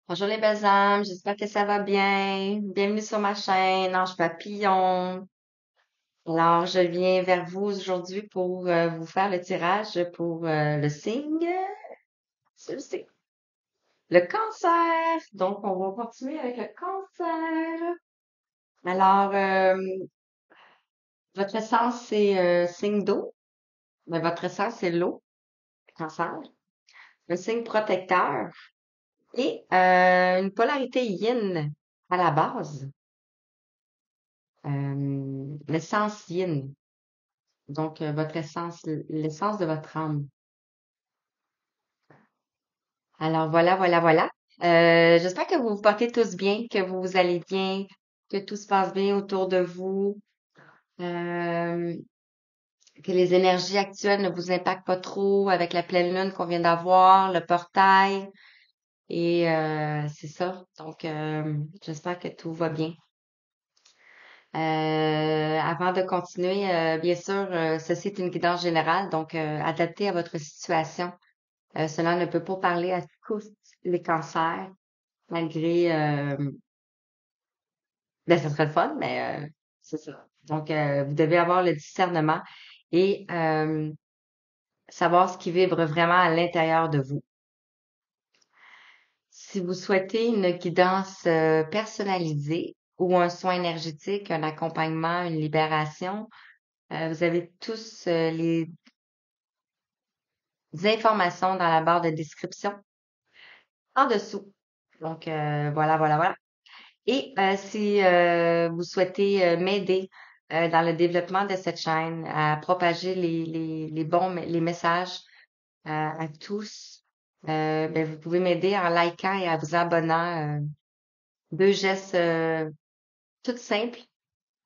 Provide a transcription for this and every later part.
Bonjour les belles âmes, j'espère que ça va bien. Bienvenue sur ma chaîne Ange Papillon. Alors, je viens vers vous aujourd'hui pour vous faire le tirage pour le signe, c'est le signe, le cancer. Donc, on va continuer avec le cancer. Alors, votre essence, c'est signe d'eau. Mais votre essence, c'est l'eau, cancer. Le signe protecteur et une polarité yin à la base. L'essence yin. Donc, votre essence, l'essence de votre âme. Alors, voilà, voilà, voilà. J'espère que vous vous portez tous bien, que vous allez bien, que tout se passe bien autour de vous, euh, que les énergies actuelles ne vous impactent pas trop avec la pleine lune qu'on vient d'avoir, le portail. Et c'est ça. Donc, j'espère que tout va bien. Avant de continuer, bien sûr, ceci est une guidance générale, donc adaptée à votre situation. Cela ne peut pas parler à tous les cancers, malgré, ben, ça serait le fun, mais c'est ça. Donc, vous devez avoir le discernement et savoir ce qui vibre vraiment à l'intérieur de vous. Si vous souhaitez une guidance personnalisée ou un soin énergétique, un accompagnement, une libération, vous avez tous les informations dans la barre de description en dessous. Donc, voilà, voilà, voilà. Et si vous souhaitez m'aider dans le développement de cette chaîne, à propager les messages à tous, ben, vous pouvez m'aider en likant et en vous abonnant. Deux gestes tout simples,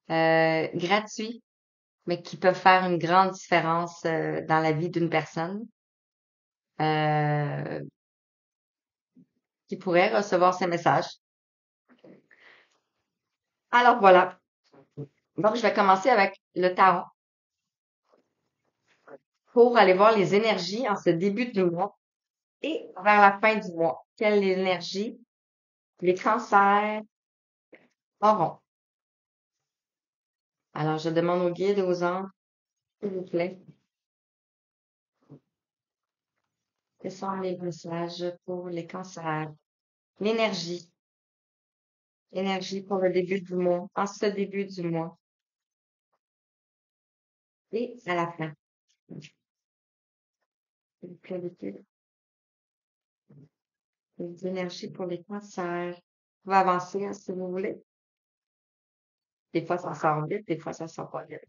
gratuits, mais qui peuvent faire une grande différence dans la vie d'une personne euh, qui pourrait recevoir ces messages. Alors voilà. Donc, je vais commencer avec le tarot pour aller voir les énergies en ce début de mois et vers la fin du mois. Quelle énergie les cancers auront. Alors, je demande aux guides et aux anges, s'il vous plaît, quels sont les messages pour les cancers? L'énergie. Énergie pour le début du mois, en ce début du mois et à la fin. S'il vous plaît, les énergies pour les cancers. On va avancer hein, si vous voulez. Des fois, ça sort vite, des fois, ça sort pas vite.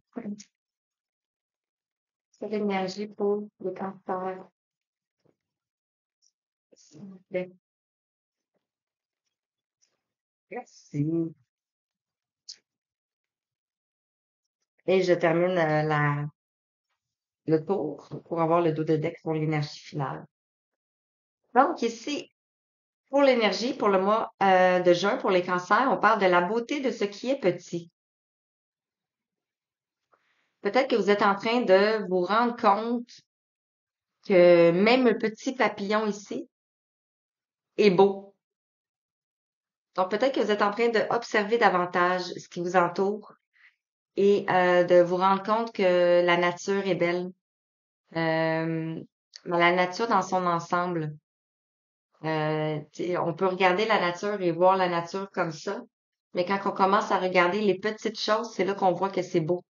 C'est l'énergie pour les cancers. S'il vous plaît. Merci. Et je termine le tour pour avoir le dos de deck pour l'énergie finale. Donc, ici, pour l'énergie, pour le mois de juin, pour les cancers, on parle de la beauté de ce qui est petit. Peut-être que vous êtes en train de vous rendre compte que même le petit papillon ici est beau. Donc, peut-être que vous êtes en train d'observer davantage ce qui vous entoure et de vous rendre compte que la nature est belle. Euh, la nature dans son ensemble. On peut regarder la nature et voir la nature comme ça, mais quand on commence à regarder les petites choses, c'est là qu'on voit que c'est beau.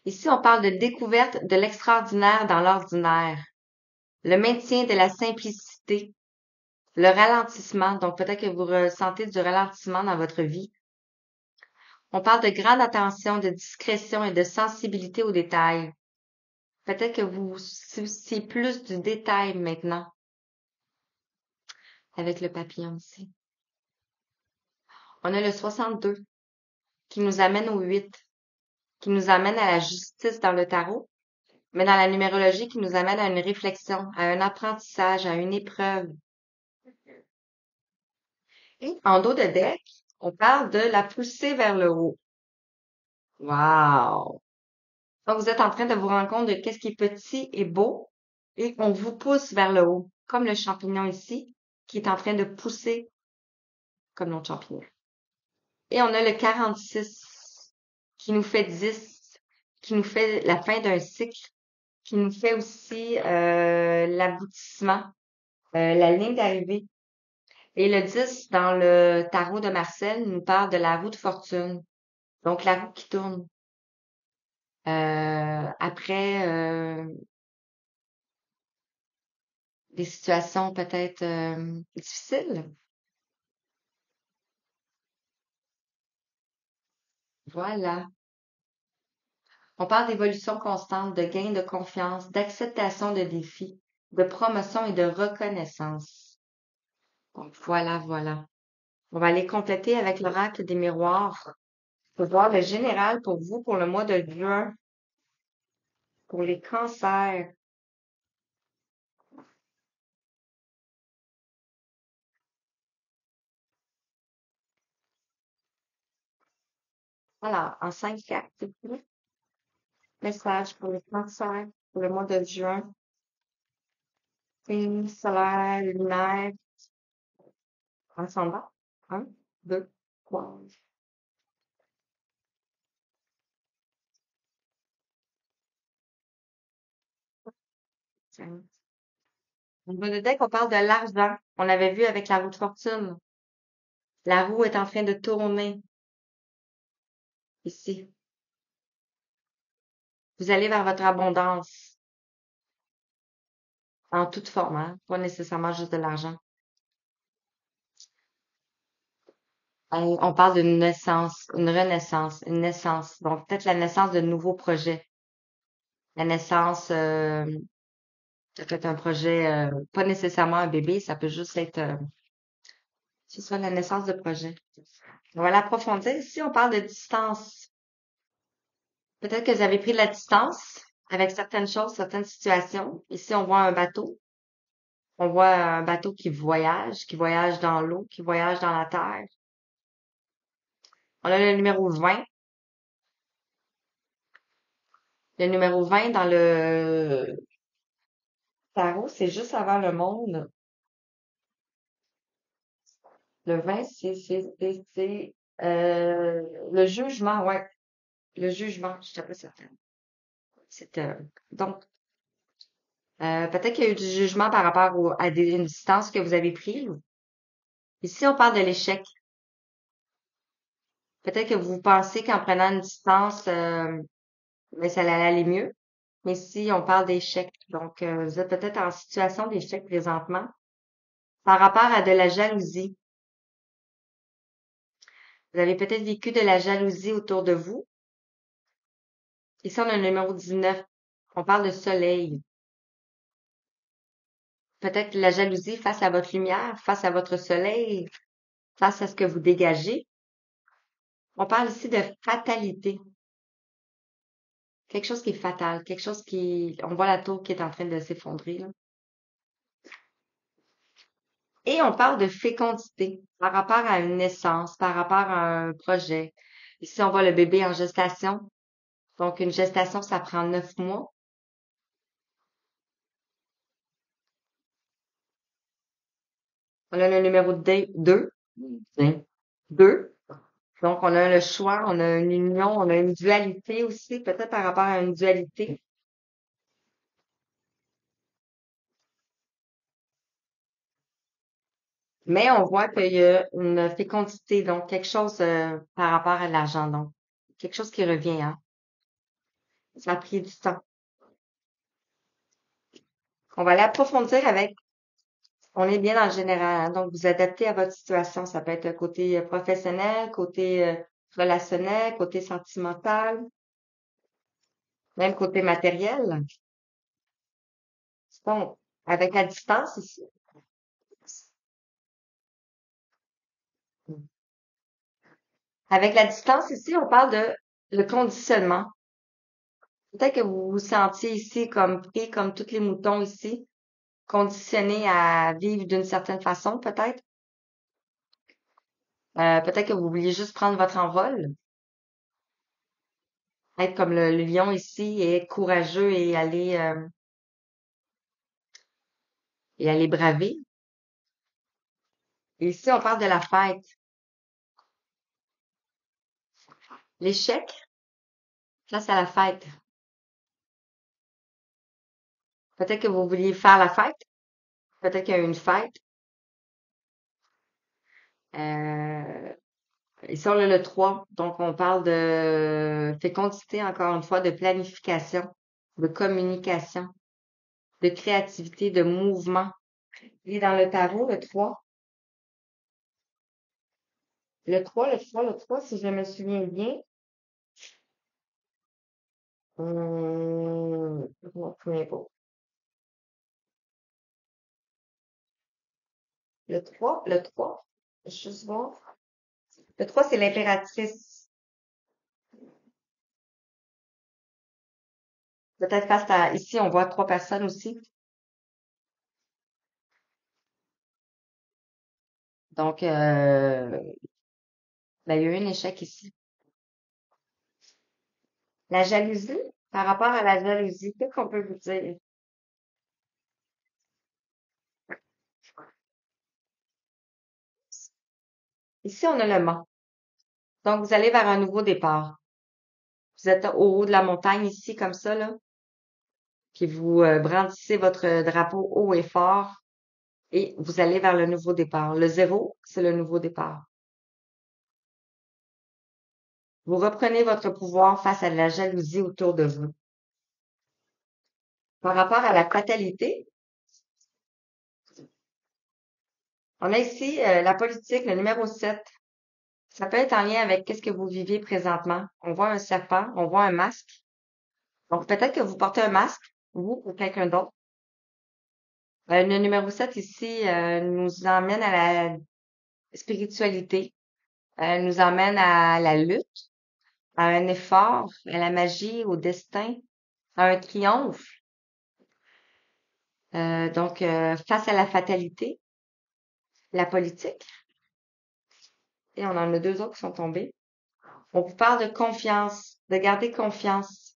Ici, on parle de découverte de l'extraordinaire dans l'ordinaire, le maintien de la simplicité, le ralentissement. Donc, peut-être que vous ressentez du ralentissement dans votre vie. On parle de grande attention, de discrétion et de sensibilité aux détails. Peut-être que vous vous souciez plus du détail maintenant avec le papillon ici. On a le 62 qui nous amène au 8, qui nous amène à la justice dans le tarot, mais dans la numérologie qui nous amène à une réflexion, à un apprentissage, à une épreuve. Et en dos de deck, on parle de la poussée vers le haut. Wow! Donc, vous êtes en train de vous rendre compte de qu'est-ce qui est petit et beau et on vous pousse vers le haut, comme le champignon ici. qui est en train de pousser comme notre champignon. Et on a le 46 qui nous fait 10, qui nous fait la fin d'un cycle, qui nous fait aussi l'aboutissement, la ligne d'arrivée. Et le 10 dans le tarot de Marcel nous parle de la roue de fortune. Donc la roue qui tourne. Après des situations peut-être difficiles. Voilà. On parle d'évolution constante, de gain de confiance, d'acceptation de défis, de promotion et de reconnaissance. Donc voilà, voilà. On va aller compléter avec l'oracle des miroirs pour voir le général pour vous pour le mois de juin, pour les cancers. Alors, en 5 cartes, s'il vous plaît. Message pour les cancers pour le mois de juin. Signe solaire, lunaire, ascendant. 1, 2, 3. Au niveau de deck, on parle de l'argent. On l'avait vu avec la roue de fortune. La roue est en train de tourner ici. Vous allez vers votre abondance en toute forme, hein? Pas nécessairement juste de l'argent. On parle d'une naissance, une renaissance, une naissance. Donc peut-être la naissance de nouveaux projets. La naissance, ça peut être un projet, pas nécessairement un bébé, ça peut juste être, c'est ça, la naissance de projet. On va l'approfondir. Ici, on parle de distance. Peut-être que vous avez pris de la distance avec certaines choses, certaines situations. Ici, on voit un bateau. On voit un bateau qui voyage dans l'eau, qui voyage dans la terre. On a le numéro 20. Le numéro 20 dans le tarot, c'est juste avant le monde. Le 20, le jugement, ouais. Le jugement, je suis pas certaine. C'est, donc, peut-être qu'il y a eu du jugement par rapport à une distance que vous avez prise. Ici, on parle de l'échec. Peut-être que vous pensez qu'en prenant une distance, mais ça allait aller mieux. Mais si on parle d'échec, donc vous êtes peut-être en situation d'échec présentement par rapport à de la jalousie. Vous avez peut-être vécu de la jalousie autour de vous. Ici, on a le numéro 19. On parle de soleil. Peut-être la jalousie face à votre lumière, face à votre soleil, face à ce que vous dégagez. On parle ici de fatalité. Quelque chose qui est fatal, quelque chose on voit la tour qui est en train de s'effondrer, là. Et on parle de fécondité par rapport à une naissance, par rapport à un projet. Ici, on voit le bébé en gestation. Donc, une gestation, ça prend 9 mois. On a le numéro 2. 2. Donc, on a le choix, on a une union, on a une dualité aussi, peut-être par rapport à une dualité. Mais on voit qu'il y a une fécondité, donc quelque chose par rapport à l'argent, donc quelque chose qui revient, hein. Ça a pris du temps. On va aller approfondir avec, on est bien dans le général, hein, donc vous adaptez à votre situation. Ça peut être côté professionnel, côté relationnel, côté sentimental, même côté matériel. Donc, avec la distance ici. Avec la distance ici, on parle de le conditionnement. Peut-être que vous vous sentiez ici comme pris, comme tous les moutons ici, conditionnés à vivre d'une certaine façon, peut-être. Peut-être que vous vouliez juste prendre votre envol, être comme le lion ici et être courageux et aller braver. Et ici, on parle de la fête. L'échec, place à la fête. Peut-être que vous vouliez faire la fête. Peut-être qu'il y a eu une fête. Euh, Ici, on a le 3. Donc, on parle de fécondité, encore une fois, de planification, de communication, de créativité, de mouvement. Et dans le tarot, le 3, si je me souviens bien, non, peu importe. Le trois, je vais juste voir. Le 3, c'est l'impératrice. Peut-être face à, ici, on voit 3 personnes aussi. Donc, ben, il y a eu un échec ici. La jalousie, par rapport à la jalousie, qu'est-ce qu'on peut vous dire? Ici, on a le mât. Donc, vous allez vers un nouveau départ. Vous êtes au haut de la montagne ici, comme ça, là, puis vous brandissez votre drapeau haut et fort et vous allez vers le nouveau départ. Le 0, c'est le nouveau départ. Vous reprenez votre pouvoir face à la jalousie autour de vous. Par rapport à la fatalité, on a ici la politique, le numéro 7. Ça peut être en lien avec qu'est-ce que vous vivez présentement. On voit un serpent, on voit un masque. Donc, peut-être que vous portez un masque, vous ou quelqu'un d'autre. Le numéro 7 ici nous emmène à la spiritualité, nous emmène à la lutte, à un effort, à la magie, au destin, à un triomphe. Donc, face à la fatalité, la politique, et on en a 2 autres qui sont tombés. On vous parle de confiance, de garder confiance.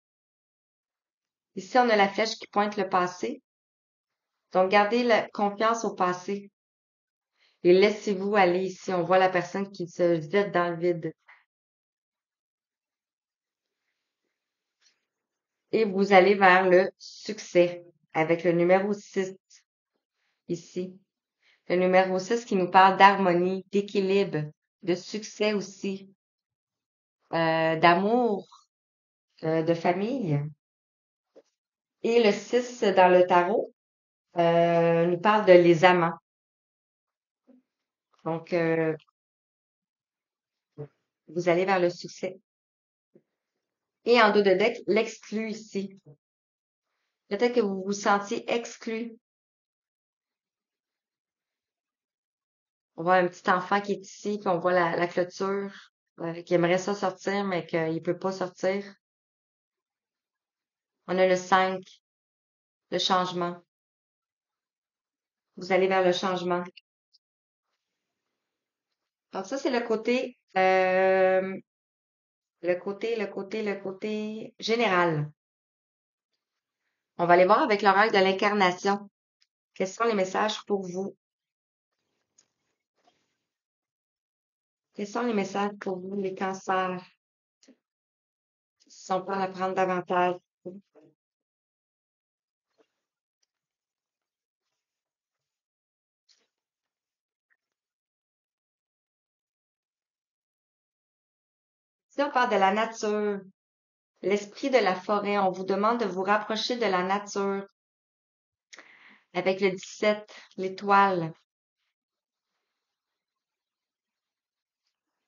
Ici, on a la flèche qui pointe le passé. Donc, gardez la confiance au passé et laissez-vous aller ici. On voit la personne qui se jette dans le vide. Et vous allez vers le succès avec le numéro 6 ici. Le numéro 6 qui nous parle d'harmonie, d'équilibre, de succès aussi, d'amour, de famille. Et le 6 dans le tarot nous parle de les amants. Donc, vous allez vers le succès. Et en dos de deck, l'exclu ici. Peut-être que vous vous sentiez exclu. On voit un petit enfant qui est ici, puis on voit la clôture, qui aimerait ça sortir, mais qu'il peut pas sortir. On a le 5, le changement. Vous allez vers le changement. Donc ça, c'est le côté général. On va aller voir avec l'oracle de l'incarnation. Quels sont les messages pour vous? Quels sont les messages pour vous, les cancers? Si on peut en apprendre davantage. Si on parle de la nature, l'esprit de la forêt, on vous demande de vous rapprocher de la nature avec le 17, l'étoile.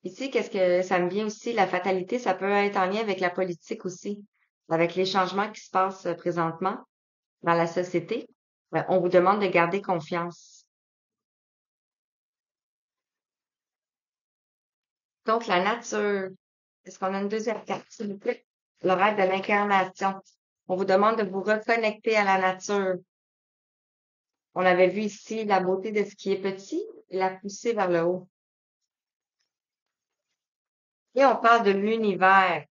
Ici, qu'est-ce que ça me vient aussi? La fatalité, ça peut être en lien avec la politique aussi, avec les changements qui se passent présentement dans la société. On vous demande de garder confiance. Donc, la nature. Est-ce qu'on a une deuxième carte, s'il vous plaît? L'horaire de l'incarnation. On vous demande de vous reconnecter à la nature. On avait vu ici la beauté de ce qui est petit et la pousser vers le haut. Et on parle de l'univers.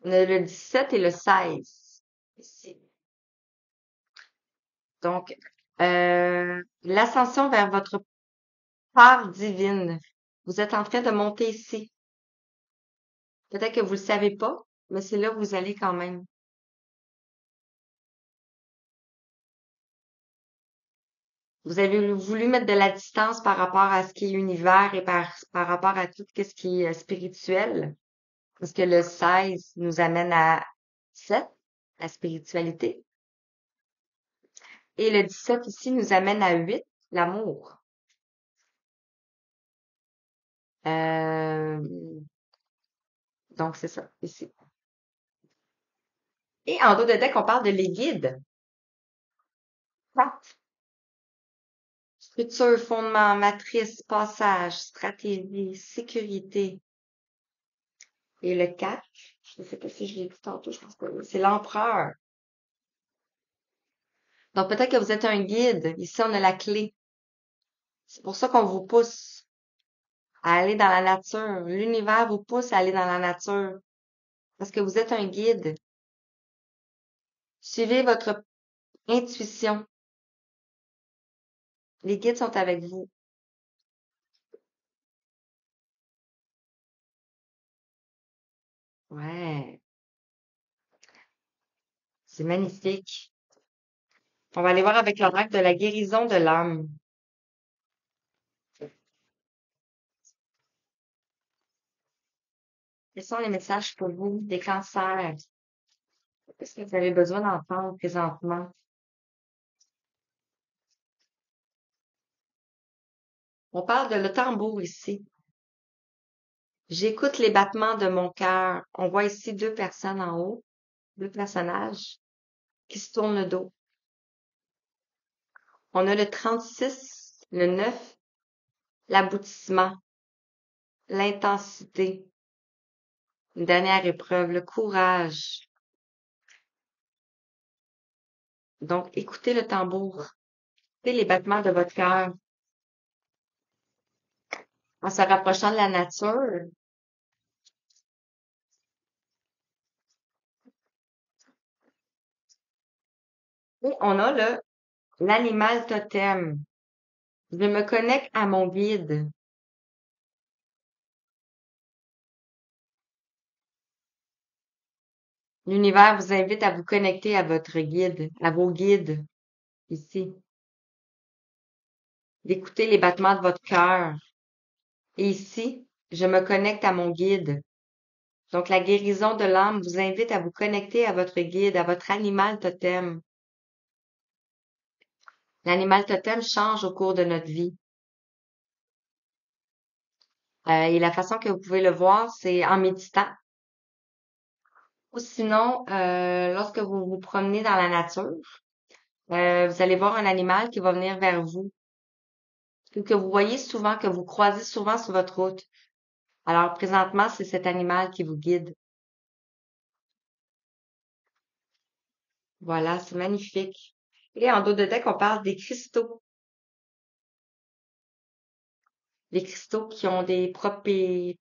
On a le 17 et le 16 ici. Donc, l'ascension vers votre Part divine. Vous êtes en train de monter ici. Peut-être que vous le savez pas, mais c'est là où vous allez quand même. Vous avez voulu mettre de la distance par rapport à ce qui est univers et par rapport à tout ce qui est spirituel. Parce que le 16 nous amène à 7, la spiritualité. Et le 17 ici nous amène à 8, l'amour. Euh, donc, c'est ça, ici. Et en dos de deck, on parle de les guides. 4. Structure, fondement, matrice, passage, stratégie, sécurité. Et le 4, je ne sais pas si je l'ai dit tantôt, je pense pas. C'est l'empereur. Donc, peut-être que vous êtes un guide. Ici, on a la clé. C'est pour ça qu'on vous pousse à aller dans la nature. L'univers vous pousse à aller dans la nature. Parce que vous êtes un guide. Suivez votre intuition. Les guides sont avec vous. Ouais, c'est magnifique. On va aller voir avec l'oracle de la guérison de l'âme. Quels sont les messages pour vous des cancers? Qu'est-ce que vous avez besoin d'entendre présentement? On parle de le tambour ici. J'écoute les battements de mon cœur. On voit ici deux personnes en haut, deux personnages qui se tournent le dos. On a le 36, le 9, l'aboutissement, l'intensité, une dernière épreuve, le courage. Donc, écoutez le tambour, écoutez les battements de votre cœur en se rapprochant de la nature. Et on a l'animal totem. Je me connecte à mon guide. L'univers vous invite à vous connecter à votre guide, à vos guides ici. D'écouter les battements de votre cœur. Et ici, je me connecte à mon guide. Donc, la guérison de l'âme vous invite à vous connecter à votre guide, à votre animal totem. L'animal totem change au cours de notre vie. Et la façon que vous pouvez le voir, c'est en méditant. Ou sinon, lorsque vous vous promenez dans la nature, vous allez voir un animal qui va venir vers vous, ou que vous voyez souvent, que vous croisez souvent sur votre route. Alors, présentement, c'est cet animal qui vous guide. Voilà, c'est magnifique. Et en dos de deck, on parle des cristaux. Les cristaux qui ont des propriétés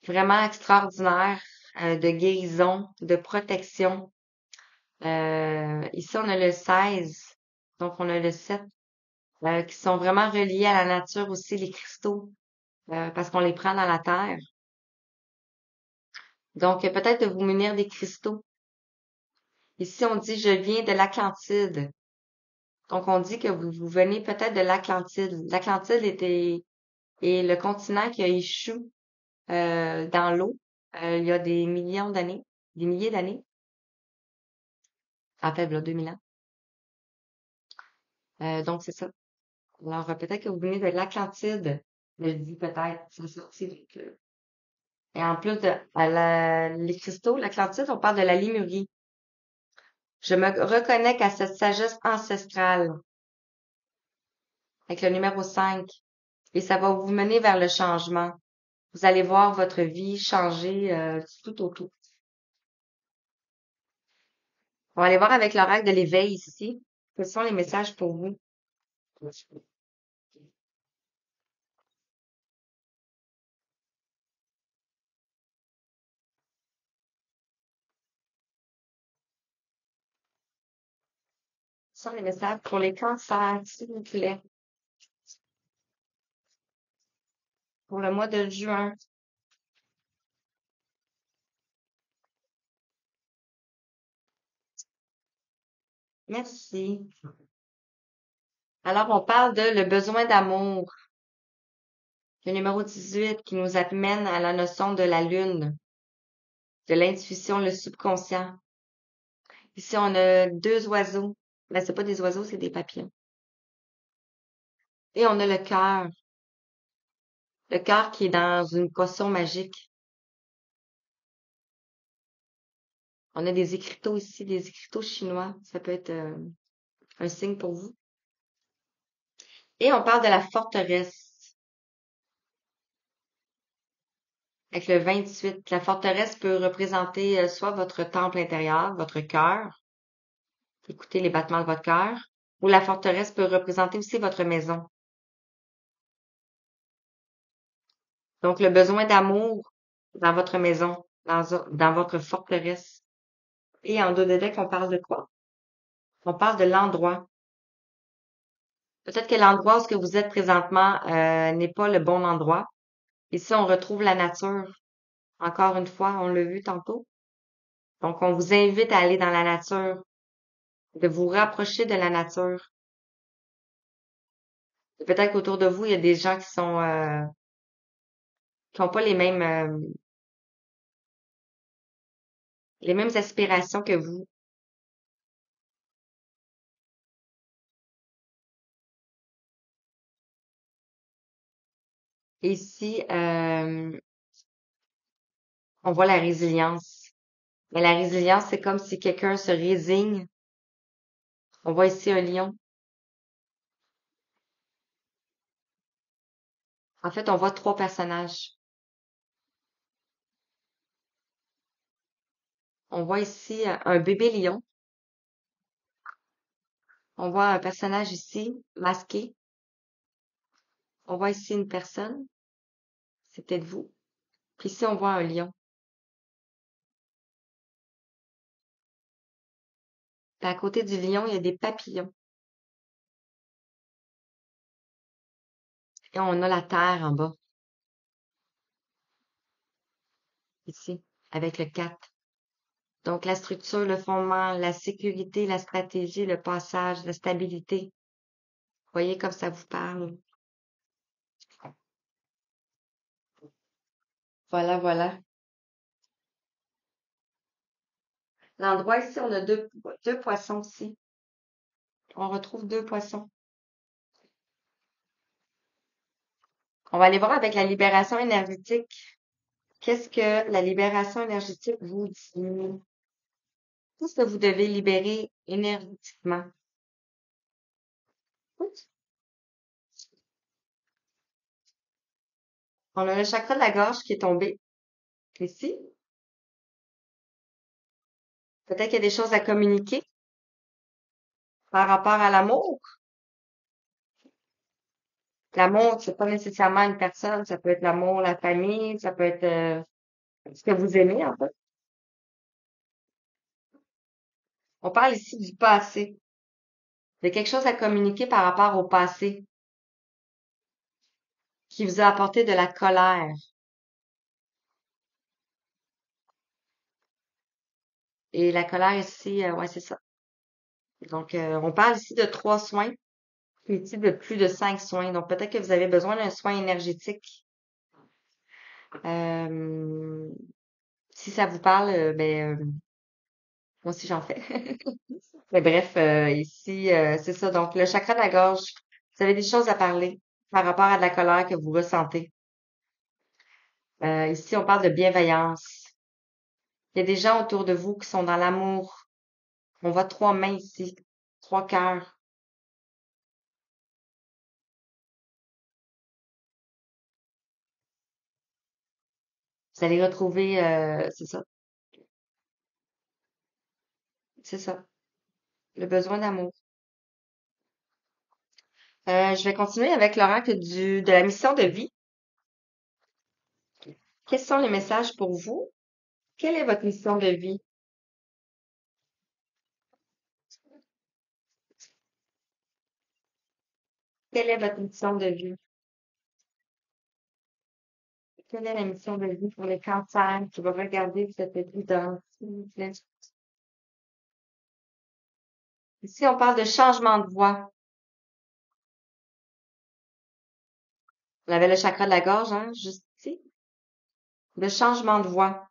vraiment extraordinaires de guérison, de protection. Ici, on a le 16, donc on a le 7, qui sont vraiment reliés à la nature aussi, les cristaux, parce qu'on les prend dans la terre. Donc, peut-être de vous munir des cristaux. Ici, on dit, je viens de l'Atlantide. Donc, on dit que vous venez peut-être de l'Atlantide. L'Atlantide est le continent qui a échoué dans l'eau il y a des millions d'années, des milliers d'années. En fait, là, 2000 ans. Donc, c'est ça. Alors, peut-être que vous venez de l'Atlantide. Je dis peut-être, c'est sorti. Et en plus de les cristaux, l'Atlantide, on parle de la Lémurie. Je me reconnecte à cette sagesse ancestrale avec le numéro 5. Et ça va vous mener vers le changement. Vous allez voir votre vie changer tout autour. On va aller voir avec l'oracle de l'éveil ici. Quels sont les messages pour vous? Ce sont les messages pour les cancers, s'il vous plaît, pour le mois de juin. Merci. Alors, on parle de le besoin d'amour, le numéro 18 qui nous amène à la notion de la lune, de l'intuition, le subconscient. Ici, on a deux oiseaux. Ben, c'est pas des oiseaux, c'est des papillons. Et on a le cœur. Le cœur qui est dans une potion magique. On a des écriteaux ici, des écriteaux chinois. Ça peut être un signe pour vous. Et on parle de la forteresse. Avec le 28, la forteresse peut représenter soit votre temple intérieur, votre cœur, écoutez les battements de votre cœur, ou la forteresse peut représenter aussi votre maison. Donc, le besoin d'amour dans votre maison, dans votre forteresse. Et en dos de deck, on parle de quoi? On parle de l'endroit. Peut-être que l'endroit où ce que vous êtes présentement n'est pas le bon endroit. Ici, on retrouve la nature. Encore une fois, on l'a vu tantôt. Donc, on vous invite à aller dans la nature, de vous rapprocher de la nature. Peut-être qu'autour de vous, il y a des gens qui n'ont pas les mêmes aspirations que vous. Et ici, on voit la résilience. Mais la résilience, c'est comme si quelqu'un se résigne. On voit ici un lion. En fait, on voit trois personnages. On voit ici un bébé lion. On voit un personnage ici, masqué. On voit ici une personne. C'est peut-être vous. Puis ici, on voit un lion. Puis à côté du lion, il y a des papillons. Et on a la terre en bas, ici, avec le 4. Donc, la structure, le fondement, la sécurité, la stratégie, le passage, la stabilité. Voyez comme ça vous parle. Voilà, voilà. L'endroit ici, on a deux poissons ici. On retrouve deux poissons. On va aller voir avec la libération énergétique. Qu'est-ce que la libération énergétique vous dit? Qu'est-ce que vous devez libérer énergétiquement? On a le chakra de la gorge qui est tombé ici. Peut-être qu'il y a des choses à communiquer par rapport à l'amour. L'amour, c'est pas nécessairement une personne, ça peut être l'amour, la famille, ça peut être ce que vous aimez en fait. On parle ici du passé. Il y a quelque chose à communiquer par rapport au passé qui vous a apporté de la colère. Et la colère ici, ouais, c'est ça. Donc, on parle ici de 3 soins, puis ici de plus de 5 soins. Donc, peut-être que vous avez besoin d'un soin énergétique. Euh, si ça vous parle, moi aussi j'en fais. Mais bref, ici, c'est ça. Donc, le chakra de la gorge, vous avez des choses à parler par rapport à de la colère que vous ressentez. Ici, on parle de bienveillance. Il y a des gens autour de vous qui sont dans l'amour. On voit 3 mains ici, 3 cœurs. Vous allez retrouver, c'est ça, le besoin d'amour. Je vais continuer avec l'oracle de la mission de vie. Quels sont les messages pour vous? Quelle est votre mission de vie? Quelle est votre mission de vie? Quelle est la mission de vie pour les cancers qui va regarder cette évidence, s'il vous plaît? Ici, on parle de changement de voix. On avait le chakra de la gorge, hein, juste ici. Le changement de voix.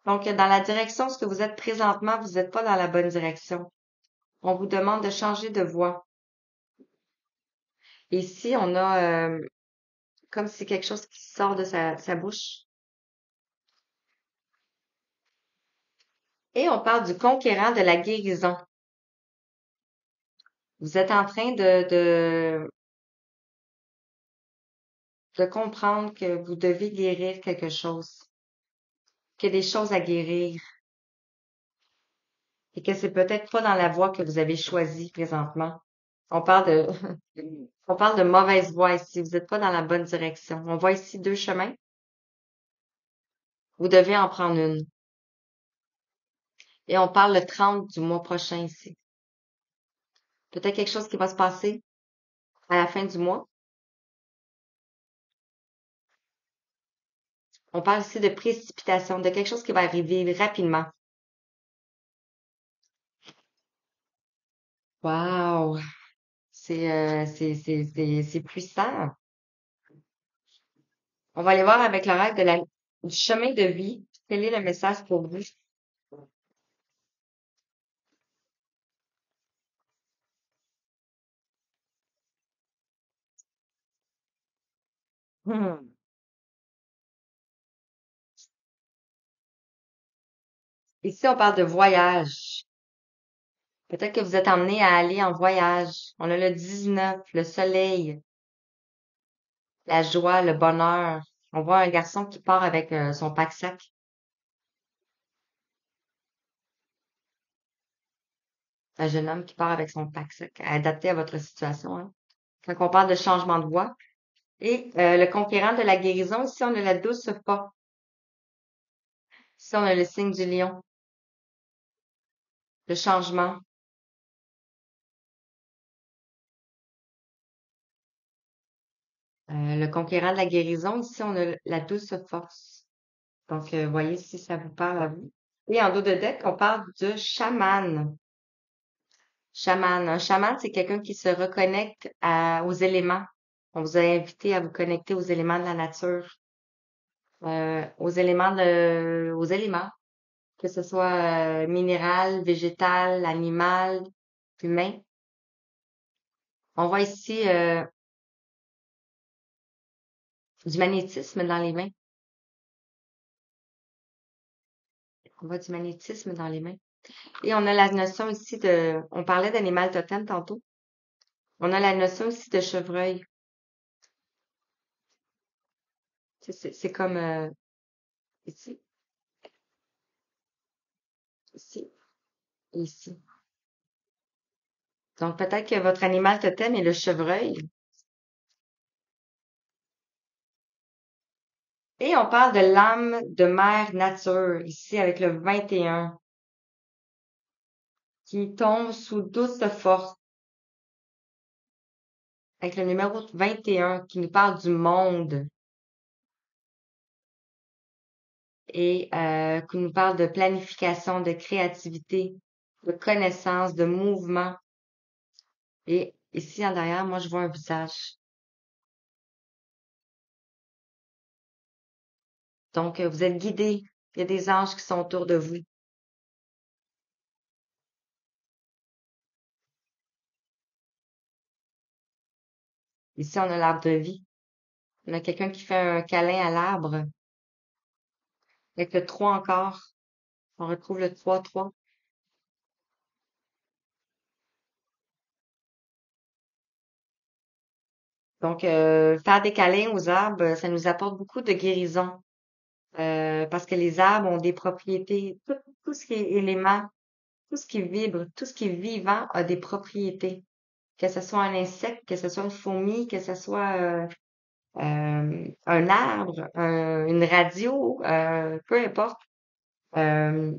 Donc, dans la direction, ce que vous êtes présentement, vous n'êtes pas dans la bonne direction. On vous demande de changer de voix. Et ici, on a comme si quelque chose qui sort de sa bouche. Et on parle du conquérant de la guérison. Vous êtes en train de comprendre que vous devez guérir quelque chose, qu'il y a des choses à guérir et que c'est peut-être pas dans la voie que vous avez choisie présentement. On parle de, on parle de mauvaise voie ici. Vous n'êtes pas dans la bonne direction. On voit ici deux chemins. Vous devez en prendre une. Et on parle le 30 du mois prochain ici. Peut-être quelque chose qui va se passer à la fin du mois. On parle ici de précipitation, de quelque chose qui va arriver rapidement. Wow! C'est puissant. On va aller voir avec le rêve du chemin de vie. Quel est le message pour vous? Hmm. Ici, on parle de voyage. Peut-être que vous êtes emmené à aller en voyage. On a le 19, le soleil, la joie, le bonheur. On voit un garçon qui part avec son pack-sac. Un jeune homme qui part avec son pack-sac, adapté à votre situation, hein. Quand on parle de changement de voie. Et le conquérant de la guérison, ici, on a la douce pas. Ici, on a le signe du lion, le changement. Le conquérant de la guérison, ici, on a la douce force. Donc, voyez si ça vous parle à vous. Et en dos de deck, on parle de chaman. Chaman. Un chaman, c'est quelqu'un qui se reconnecte aux éléments. On vous a invité à vous connecter aux éléments de la nature, aux éléments, que ce soit minéral, végétal, animal, humain. On voit ici du magnétisme dans les mains. On voit du magnétisme dans les mains. Et on a la notion ici on parlait d'animal totem tantôt. On a la notion ici de chevreuil. C'est comme ici, ici et ici. Donc peut-être que votre animal totem est le chevreuil. Et on parle de l'âme de mère nature ici avec le 21 qui tombe sous douce force avec le numéro 21 qui nous parle du monde et qui nous parle de planification, de créativité, de connaissance, de mouvement. Et ici en derrière, moi je vois un visage. Donc vous êtes guidé. Il y a des anges qui sont autour de vous. Ici on a l'arbre de vie. On a quelqu'un qui fait un câlin à l'arbre avec le 3 encore. On retrouve le 3-3. Donc, faire des câlins aux arbres, ça nous apporte beaucoup de guérison. Parce que les arbres ont des propriétés, tout ce qui est élément, tout ce qui vibre, tout ce qui est vivant a des propriétés. Que ce soit un insecte, que ce soit une fourmi, que ce soit un arbre, une radio, peu importe. Euh,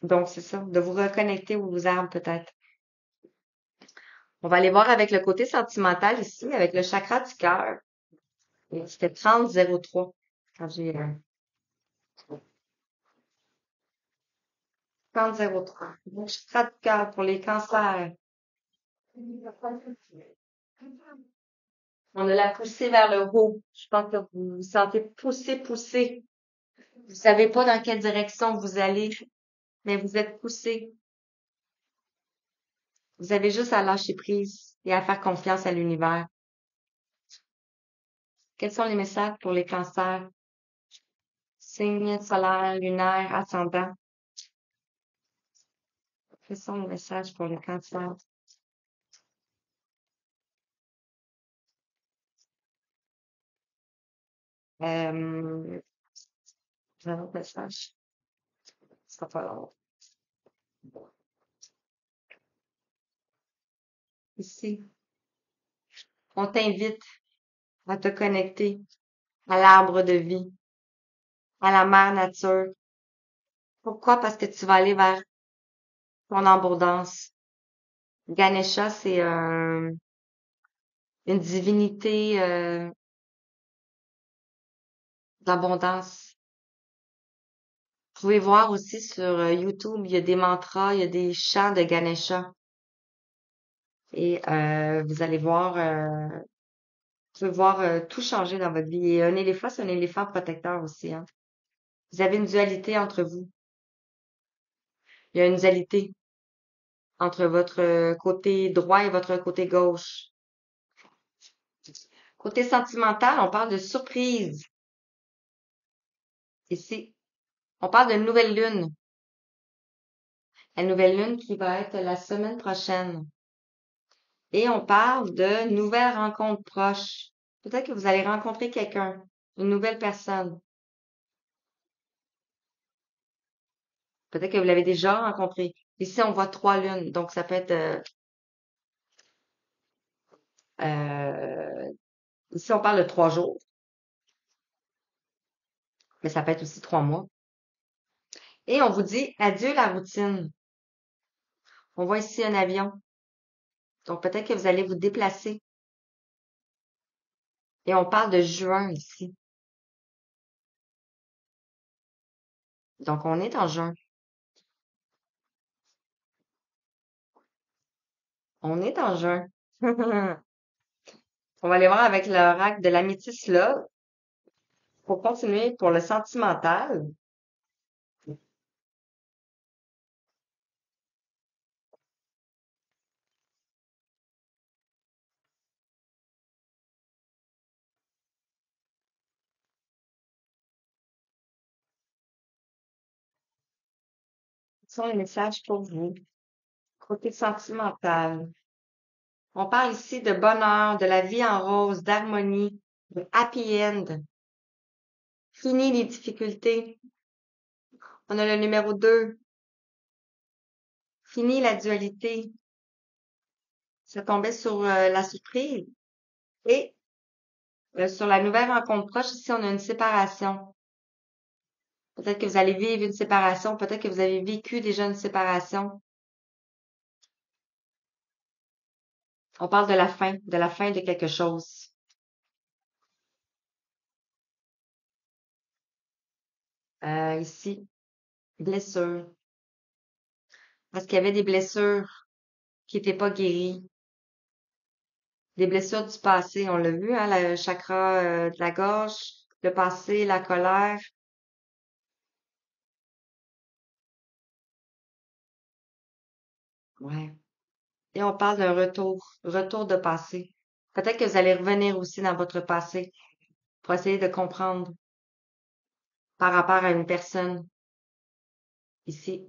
donc, c'est ça, de vous reconnecter aux arbres peut-être. On va aller voir avec le côté sentimental ici, avec le chakra du cœur. Et c'était 3003 quand j'ai 3003. Donc, chakra du cœur pour les cancers. On a la poussée vers le haut. Je pense que vous vous sentez poussé. Vous savez pas dans quelle direction vous allez, mais vous êtes poussé. Vous avez juste à lâcher prise et à faire confiance à l'univers. Quels sont les messages pour les cancers? Signe solaire, lunaire, ascendant. Quels sont les messages pour les cancers? Euh, j'ai un autre message. Ce sera pas long. Ici, on t'invite à te connecter à l'arbre de vie, à la mère nature. Pourquoi? Parce que tu vas aller vers ton abondance. Ganesha, c'est une divinité d'abondance. Vous pouvez voir aussi sur YouTube, il y a des mantras, il y a des chants de Ganesha. Et vous allez voir, vous pouvez voir tout changer dans votre vie. Et un éléphant, c'est un éléphant protecteur aussi, hein. Vous avez une dualité entre vous. Il y a une dualité entre votre côté droit et votre côté gauche. Côté sentimental, on parle de surprise. Ici, on parle de nouvelle lune. La nouvelle lune qui va être la semaine prochaine. Et on parle de nouvelles rencontres proches. Peut-être que vous allez rencontrer quelqu'un, une nouvelle personne. Peut-être que vous l'avez déjà rencontré. Ici, on voit 3 lunes, donc ça peut être euh, ici, on parle de 3 jours, mais ça peut être aussi 3 mois. Et on vous dit adieu la routine. On voit ici un avion. Donc peut-être que vous allez vous déplacer. Et on parle de juin ici. Donc on est en juin. On est en juin. On va aller voir avec l'oracle de l'améthyste là pour continuer pour le sentimental. Ce sont les messages pour vous. Côté sentimental. On parle ici de bonheur, de la vie en rose, d'harmonie, de happy end. Fini les difficultés. On a le numéro 2. Fini la dualité. Ça tombait sur la surprise. Et sur la nouvelle rencontre proche, ici, on a une séparation. Peut-être que vous allez vivre une séparation. Peut-être que vous avez vécu déjà une séparation. On parle de la fin de quelque chose. Ici, blessure. Parce qu'il y avait des blessures qui n'étaient pas guéries. Des blessures du passé, on l'a vu, hein, le chakra de la gorge, le passé, la colère. Ouais. Et on parle d'un retour de passé. Peut-être que vous allez revenir aussi dans votre passé pour essayer de comprendre par rapport à une personne ici.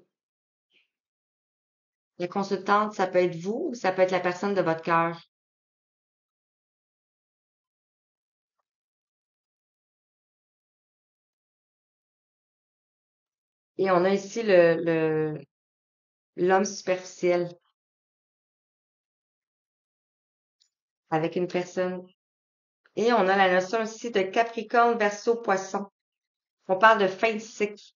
La consultante, ça peut être vous ou ça peut être la personne de votre cœur. Et on a ici l'homme superficiel avec une personne. Et on a la notion ici de Capricorne, Verseau, Poisson. On parle de fin de cycle.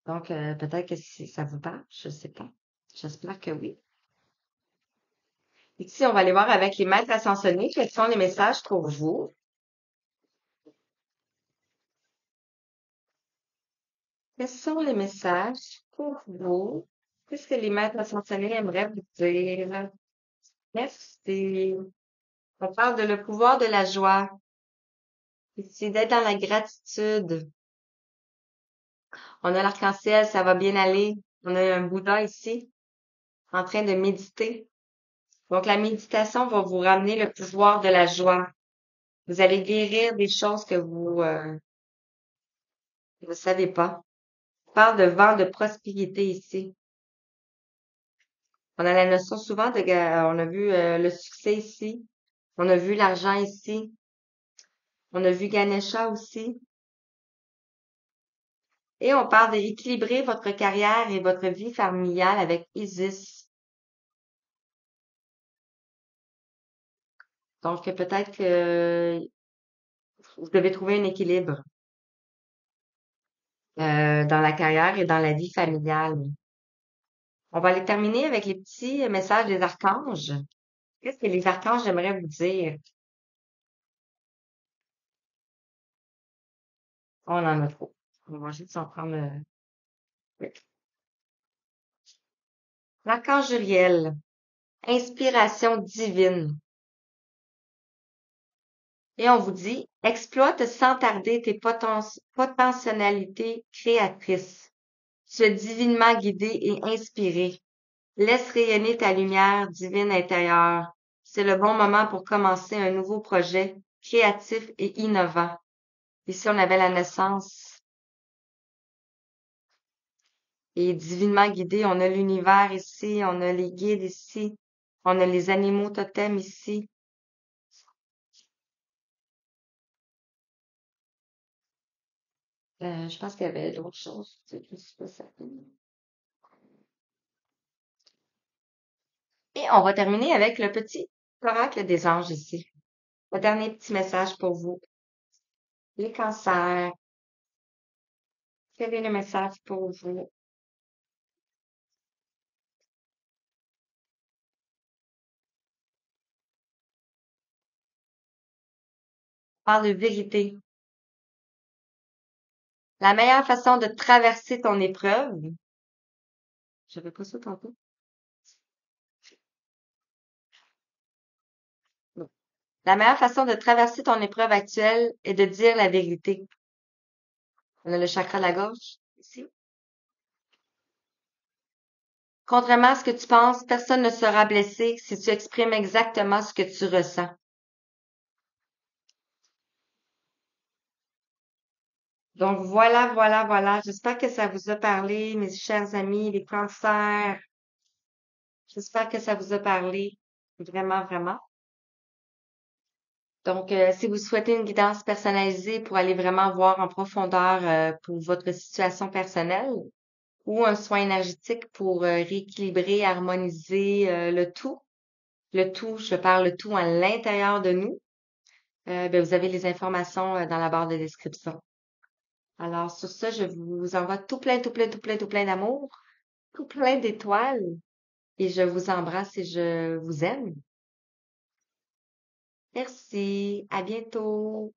Donc, peut-être que si ça vous parle, je sais pas. J'espère que oui. Ici, on va aller voir avec les maîtres ascensionnés quels sont les messages pour vous. Quels sont les messages pour vous? Qu'est-ce que les maîtres ascensionnés aimeraient vous dire? Merci. On parle de le pouvoir de la joie. Ici, d'être dans la gratitude. On a l'arc-en-ciel, ça va bien aller. On a un Bouddha ici, en train de méditer. Donc, la méditation va vous ramener le pouvoir de la joie. Vous allez guérir des choses que vous savez pas. On parle de vent de prospérité ici. On a la notion souvent on a vu le succès ici. On a vu l'argent ici. On a vu Ganesha aussi. Et on parle d'équilibrer votre carrière et votre vie familiale avec Isis. Donc, peut-être que vous devez trouver un équilibre dans la carrière et dans la vie familiale. On va aller terminer avec les petits messages des archanges. Qu'est-ce que les archanges aimeraient vous dire? On en a trop. On va juste en prendre. Oui. L'archange Uriel, inspiration divine. Et on vous dit, exploite sans tarder tes potentialités créatrices. Tu es divinement guidé et inspiré. Laisse rayonner ta lumière divine intérieure. C'est le bon moment pour commencer un nouveau projet créatif et innovant. Ici, on avait la naissance et divinement guidé. On a l'univers ici, on a les guides ici, on a les animaux totems ici. Je pense qu'il y avait d'autres choses. Je suis pas certaine. Et on va terminer avec le petit oracle des anges ici. Le dernier petit message pour vous. Les cancers. Quel est le message pour vous? Parle de vérité. La meilleure façon de traverser ton épreuve. J'avais pas ça tantôt. Non. La meilleure façon de traverser ton épreuve actuelle est de dire la vérité. On a le chakra de la gorge ici. Contrairement à ce que tu penses, personne ne sera blessé si tu exprimes exactement ce que tu ressens. Donc voilà, voilà, voilà. J'espère que ça vous a parlé, mes chers amis, les cancers. J'espère que ça vous a parlé. Vraiment, vraiment. Donc, si vous souhaitez une guidance personnalisée pour aller vraiment voir en profondeur pour votre situation personnelle ou un soin énergétique pour rééquilibrer, harmoniser le tout, je parle le tout à l'intérieur de nous, ben, vous avez les informations dans la barre de description. Alors, sur ça, je vous envoie tout plein, tout plein, tout plein, tout plein d'amour, tout plein d'étoiles et je vous embrasse et je vous aime. Merci. À bientôt.